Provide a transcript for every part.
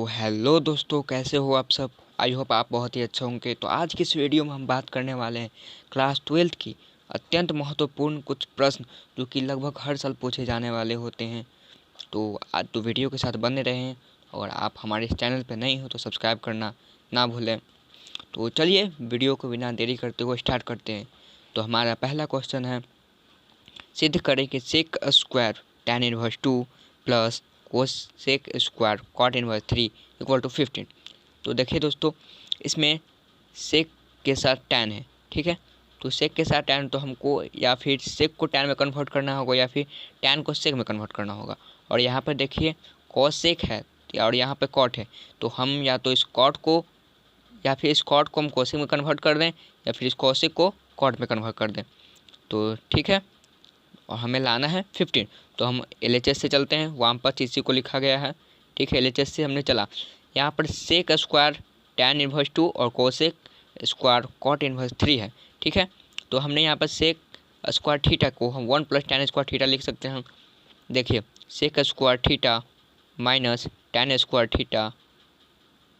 Hello दोस्तों, कैसे हो आप सब। आई होप आप बहुत ही अच्छे होंगे। तो आज की इस वीडियो में हम बात करने वाले हैं क्लास 12 की अत्यंत महत्वपूर्ण कुछ प्रश्न जो कि लगभग हर साल पूछे जाने वाले होते हैं। तो आज तो वीडियो के साथ बने रहें और आप हमारे इस चैनल पर नए हो तो सब्सक्राइब करना ना भूलें। तो चलिए वीडियो को बिना देरी करते हुए स्टार्ट करते हैं। तो हमारा पहला क्वेश्चन है, सिद्ध करें कि sec square tan inverse 2 plus cosec square cot inverse 3 equal to 15। तो देखिए दोस्तों, इसमें सेक के साथ tan है, ठीक है। तो सेक के साथ tan तो हमको या फिर सेक को tan में कन्वर्ट करना होगा या फिर tan को सेक में कन्वर्ट करना होगा। और यहाँ पर देखिए कोसेक है और यहाँ पर कॉट है, तो हम या तो इस कॉट को या फिर इस कॉट को हम कोसेक में कन्वर्ट कर दें या फिर इस कोसेक को कॉट में कन्वर्ट कर दें। तो ठीक है, और हमें लाना है 15। तो हम LHS से चलते हैं, वहाँ पर इसी को लिखा गया है, ठीक है। LHS से हमने चला, यहाँ पर सेक स्क्वायर tan इनवर्स 2 और कोसेक स्क्वायर कॉट इनवर्स 3 है, ठीक है। तो हमने यहाँ पर सेक स्क्वायर थीटा को हम 1 प्लस tan स्क्वायर थीटा लिख सकते हैं। देखिए sec square theta minus tan square theta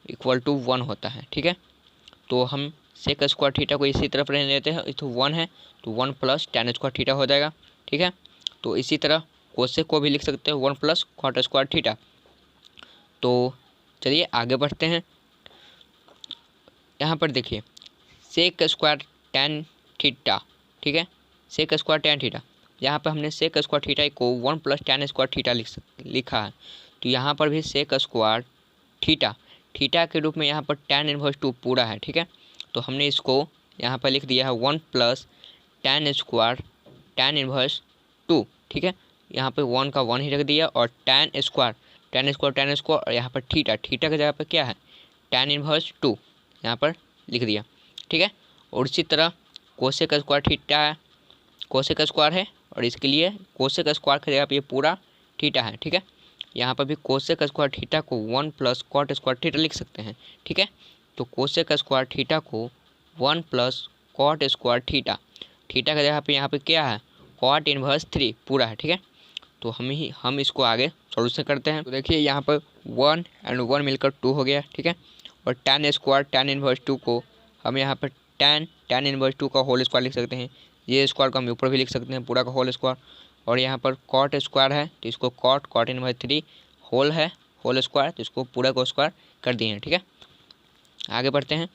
equal to 1 होता है, ठीक है। तो हम सेक स्क्वायर थीटा को इसी तरफ रहने देते हैं, तो 1 है तो 1 प्लस tan स्क्वायर थीटा हो जाएगा, ठीक है। तो इसी तरह कोसेक को भी लिख सकते हैं 1 प्लस कॉट स्क्वायर थीटा। तो चलिए आगे बढ़ते हैं। यहाँ पर देखिए सेक स्क्वायर tan थीटा, ठीक है, सेक स्क्वायर tan थीटा। यहाँ पर हमने सेक स्क्वायर थीटा को 1 प्लस tan स्क्वायर थीटा लिखा है। तो यहाँ पर भी सेक स्क्वायर थीटा थीटा के रूप में यहाँ पर tan इनवर्स 2 पूरा है, ठीक है। तो हमने इसको यहाँ पर लिख दिया है 1 plus tan square tan inverse 2, ठीक है। यहाँ पे 1 का 1 ही रख दिया और tan स्क्वायर और यहाँ पर थीटा की जगह पर क्या है tan इनवर्स 2 यहाँ पर लिख दिया, ठीक है। और इसी तरह कोसेक स्क्वायर थीटा है, कोसेक स्क्वायर है और इसके लिए कोसेक स्क्वायर की जगह पर ये पूरा थीटा है, ठीक है। यहाँ पर भी कोसेक स्क्वायर थीटा को 1 प्लस कॉट स्क्वायर थीटा लिख सकते हैं, ठीक है। तो कोसेक स्क्वायर थीटा को 1 प्लस कॉट स्क्वायर थीटा की जगह पे यहाँ पे क्या है कॉट इनवर्स 3 पूरा है, ठीक है। तो हम इसको आगे सॉल्यूशन करते हैं। तो देखिए यहाँ पर 1 एंड 1 मिलकर 2 हो गया, ठीक है। और tan स्क्वायर tan इनवर्स 2 को हम यहाँ पर tan इनवर्स 2 का होल स्क्वायर लिख सकते हैं। ये स्क्वायर को हम ऊपर भी लिख सकते हैं पूरा का होल स्क्वायर। और यहाँ पर कॉट स्क्वायर है तो इसको कॉट इनवर्स 3 होल है होल स्क्वायर, तो इसको पूरा को स्क्वायर कर दिए हैं, ठीक है। आगे बढ़ते हैं।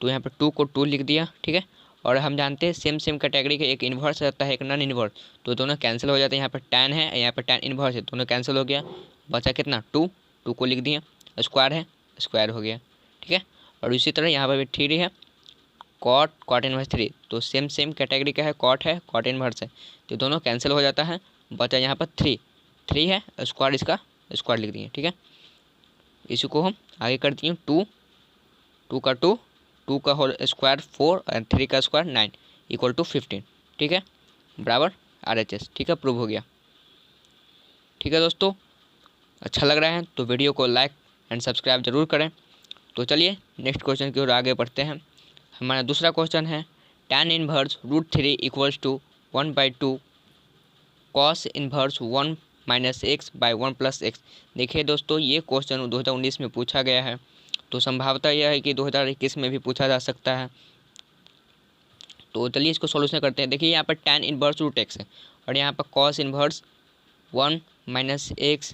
तो यहाँ पर 2 को 2 लिख दिया, ठीक है। और हम जानते हैं सेम कैटेगरी के एक इन्वर्स रहता है एक नॉन इन्वर्स, तो दोनों कैंसिल हो जाते हैं। यहाँ पर tan है यहाँ पर tan इन्वर्स है, दोनों कैंसिल हो गया, बचा कितना 2 को लिख दिया, स्क्वायर है स्क्वायर हो गया, ठीक है। और इसी तरह यहाँ पर भी 3 है कॉट इन्वर्स 3, तो सेम कैटेगरी का है कॉट इन्वर्स है, तो दोनों कैंसिल हो जाता है, बचा यहाँ पर 3 है स्क्वायर, इसका स्क्वायर लिख दिए, ठीक है। इसी को हम आगे कर दिए 2 का 2 का होल स्क्वायर 4 और 3 का स्क्वायर 9 इक्वल टू 15, ठीक है, बराबर RHS, ठीक है, प्रूव हो गया, ठीक है दोस्तों। अच्छा लग रहा है तो वीडियो को लाइक एंड सब्सक्राइब जरूर करें। तो चलिए नेक्स्ट क्वेश्चन की ओर आगे बढ़ते हैं। हमारा दूसरा क्वेश्चन है tan inverse √3 equals to 1/2 cos inverse 1 minus x by 1 plus x. देखिए दोस्तों, ये क्वेश्चन 2019 में पूछा गया है, तो संभावना यह है कि 2021 में भी पूछा जा सकता है। तो चलिए इसको सॉल्यूशन करते हैं। देखिए यहाँ पर tan इनवर्स √x है और यहाँ पर cos inverse 1 minus x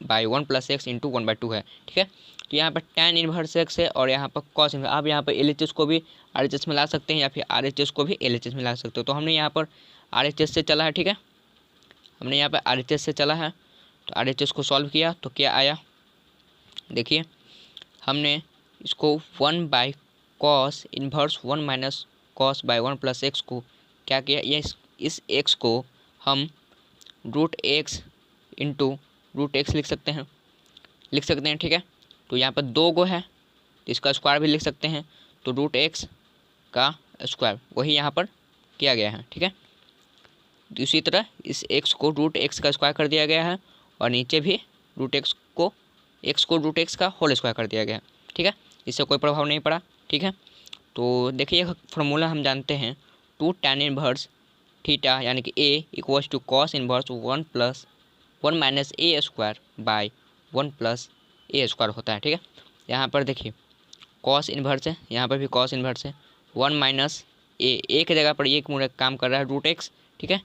by 1 plus x into 1/2 है, ठीक है। तो यहाँ पर tan इनवर्स x है और यहाँ पर कॉस इनवर्स, आप यहाँ पर LHS को भी RHS में ला सकते हैं या फिर RHS को भी LHS में ला सकते हो। तो हमने यहाँ पर RHS से चला है, ठीक है, हमने यहाँ पर RHS से चला है, तो RHS को सॉल्व किया तो क्या आया। देखिए हमने इसको 1 by cos inverse 1 minus cos by 1 plus x को क्या किया, ये इस x को हम √x इंटू √x लिख सकते हैं, ठीक है। तो यहाँ पर 2 गो है तो इसका स्क्वायर भी लिख सकते हैं, तो √x का स्क्वायर वही यहाँ पर किया गया है, ठीक है। इसी तरह इस x को √x का स्क्वायर कर दिया गया है और नीचे भी x को √x का होल स्क्वायर कर दिया गया है, ठीक है। इससे कोई प्रभाव नहीं पड़ा, ठीक है। तो देखिए फार्मूला हम जानते हैं 2 tan इनवर्स थीटा यानी कि a equals to cos inverse 1 minus a square by 1 plus a square होता है। ठीक है, यहाँ पर देखिए कॉस इन्वर्स है, यहाँ पर भी कॉस इन्वर्स है। 1 माइनस ए, ए की जगह पर एक मुड़ा काम कर रहा है रूट एक्स। ठीक है,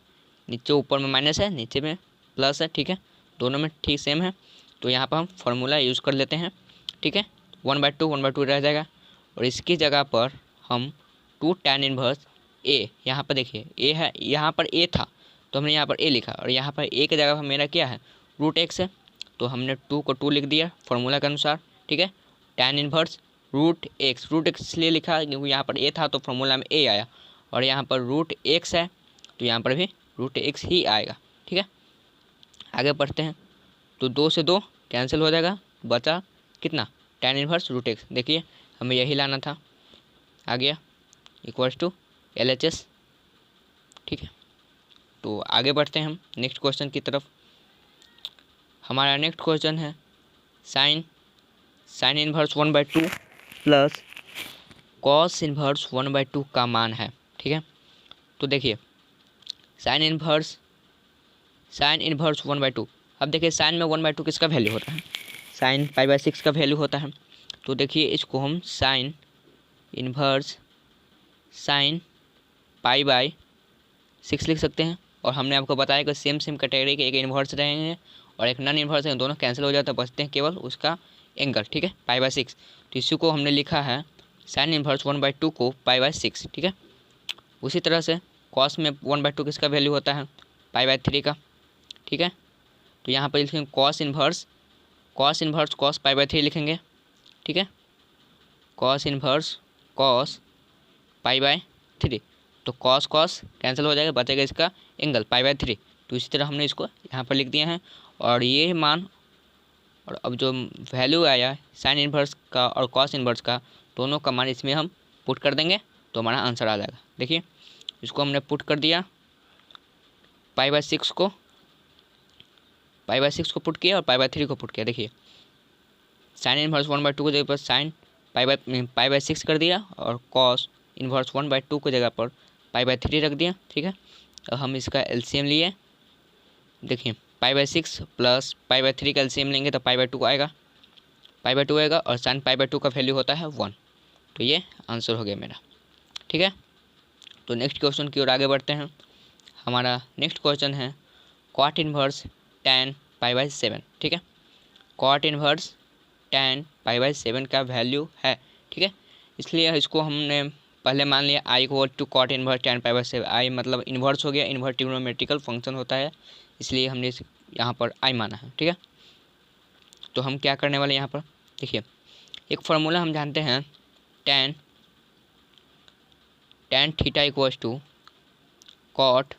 नीचे ऊपर में माइनस है, नीचे में प्लस है। ठीक है, दोनों में ठीक सेम है, तो यहाँ पर हम फार्मूला यूज़ कर लेते हैं। ठीक है, 1/2 रह जाएगा, और इसकी जगह पर हम 2 tan इनवर्स ए, यहाँ पर देखिए ए है, यहाँ पर ए था तो हमने यहाँ पर ए लिखा, और यहाँ पर ए की जगह पर मेरा क्या है रूट एक्स है, तो हमने 2 को 2 लिख दिया फार्मूला के अनुसार। ठीक है, tan इनवर्स रूट एक्स इसलिए लिखा क्योंकि यहाँ पर ए था तो फार्मूला में ए आया, और यहाँ पर रूट एक्स है तो यहाँ पर भी रूट एक्स ही आएगा। ठीक है, आगे बढ़ते हैं, तो 2 से 2 कैंसिल हो जाएगा, बचा कितना tan इनवर्स रूट एक्स। देखिए हमें यही लाना था, आ गया इक्वल्स टू LHS। ठीक है, तो आगे बढ़ते हैं हम नेक्स्ट क्वेश्चन की तरफ। हमारा नेक्स्ट क्वेश्चन है sine inverse 1/2 plus cos inverse 1/2 का मान है। ठीक है, तो देखिए साइन इनवर्स 1/2। अब देखिए साइन में 1/2 किसका वैल्यू होता है, साइन π/6 का वैल्यू होता है। तो देखिए इसको हम साइन इनवर्स साइन π/6 लिख सकते हैं, और हमने आपको बताया कि सेम कैटेगरी के एक इन्वर्स रहेंगे और एक नॉन इन्वर्स है, दोनों कैंसिल हो जाते हैं, बचते हैं केवल उसका एंगल। ठीक है, π/6, तो इसी को हमने लिखा है साइन इन्वर्स 1/2 को π/6। ठीक है, उसी तरह से कॉस में 1/2 किसका वैल्यू होता है π/3 का। ठीक है, तो यहाँ पर लिखेंगे कॉस इन्वर्स कॉस π/3 लिखेंगे। ठीक है, कॉस इन्वर्स कॉस π/3, तो कॉस कैंसिल हो जाएगा, बचेगा इसका एंगल π/3। तो इसी तरह हमने इसको यहाँ पर लिख दिया है, और ये मान और अब जो वैल्यू आया साइन इन्वर्स का और कॉस इन्वर्स का, दोनों का मान इसमें हम पुट कर देंगे तो हमारा आंसर आ जाएगा। देखिए इसको हमने पुट कर दिया, π/6 को पुट किया और π/3 को पुट किया। देखिए साइन इन्वर्स 1/2 की जगह पर साइन π/6 कर दिया, और कॉस इन्वर्स 1/2 की जगह पर π/3 रख दिया। ठीक है, अब हम इसका एलसीएम लिए, देखिए π/6 प्लस π/3 का एलसीएम लेंगे तो π/2 आएगा, और साइन π/2 का वैल्यू होता है 1। तो ये आंसर हो गया मेरा। ठीक है, तो नेक्स्ट क्वेश्चन की ओर आगे बढ़ते हैं। हमारा नेक्स्ट क्वेश्चन है कॉट इन्वर्स tan π/7। ठीक है, कॉट इन्वर्स tan π/7 का वैल्यू है। ठीक है, इसलिए इसको हमने पहले मान लिया आई को टू कॉट इन्वर्स tan π/7। आई मतलब इन्वर्स हो गया, इन्वर्स ट्रिग्नोमेट्रिकल फंक्शन होता है, इसलिए हमने यहाँ पर आई माना है। ठीक है, तो हम क्या करने वाले यहाँ पर देखिए एक फार्मूला हम जानते हैं tan theta equals to cot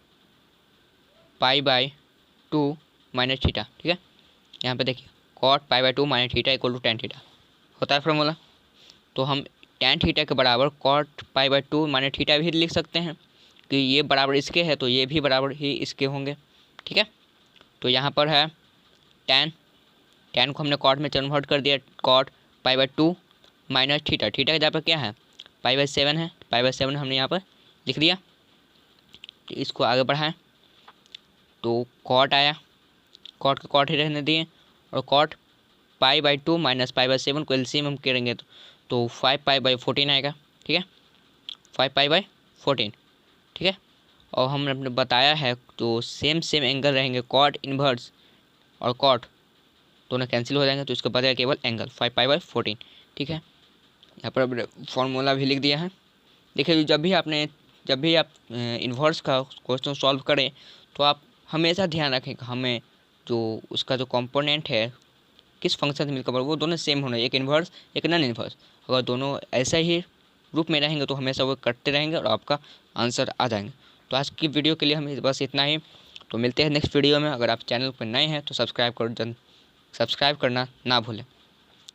π/2 minus theta. ठीक है, यहाँ पे देखिए cot π/2 minus theta equal to tan theta होता है फार्मूला, तो हम tan थीटा के बराबर कॉट π/2 माइनस थीटा भी लिख सकते हैं कि ये बराबर इसके है तो ये भी बराबर ही इसके होंगे। ठीक है, तो यहाँ पर है tan को हमने कॉट में कन्वर्ट कर दिया, कॉट π/2 माइनस थीटा की जगह पर क्या है π/7 है, π/7 हमने यहाँ पर लिख दिया। तो इसको आगे बढ़ाएं तो कॉट आया, कॉट का कॉट ही रहने दिए, और कॉट π/2 माइनस π/7 को एलसीएम हम करेंगे तो 5π/14 आएगा। ठीक है, 5π/14। ठीक है, और हमने बताया है तो सेम एंगल रहेंगे, कॉट इन्वर्स और कॉट दोनों कैंसिल हो जाएंगे, तो इसका बचेगा केवल एंगल 5π/14। ठीक है, यहाँ पर फॉर्मूला भी लिख दिया है। देखिए जब भी आप इन्वर्स का क्वेश्चन सॉल्व करें तो आप हमेशा ध्यान रखें कि हमें जो उसका जो कंपोनेंट है किस फंक्शन से मिलकर वो दोनों सेम होना, एक इन्वर्स एक नॉन इन्वर्स। अगर दोनों ऐसा ही रूप में रहेंगे तो हमेशा वो करते रहेंगे और आपका आंसर आ जाएंगे। तो आज की वीडियो के लिए हमें बस इतना ही, तो मिलते हैं नेक्स्ट वीडियो में। अगर आप चैनल पर नए हैं तो सब्सक्राइब करना ना भूलें।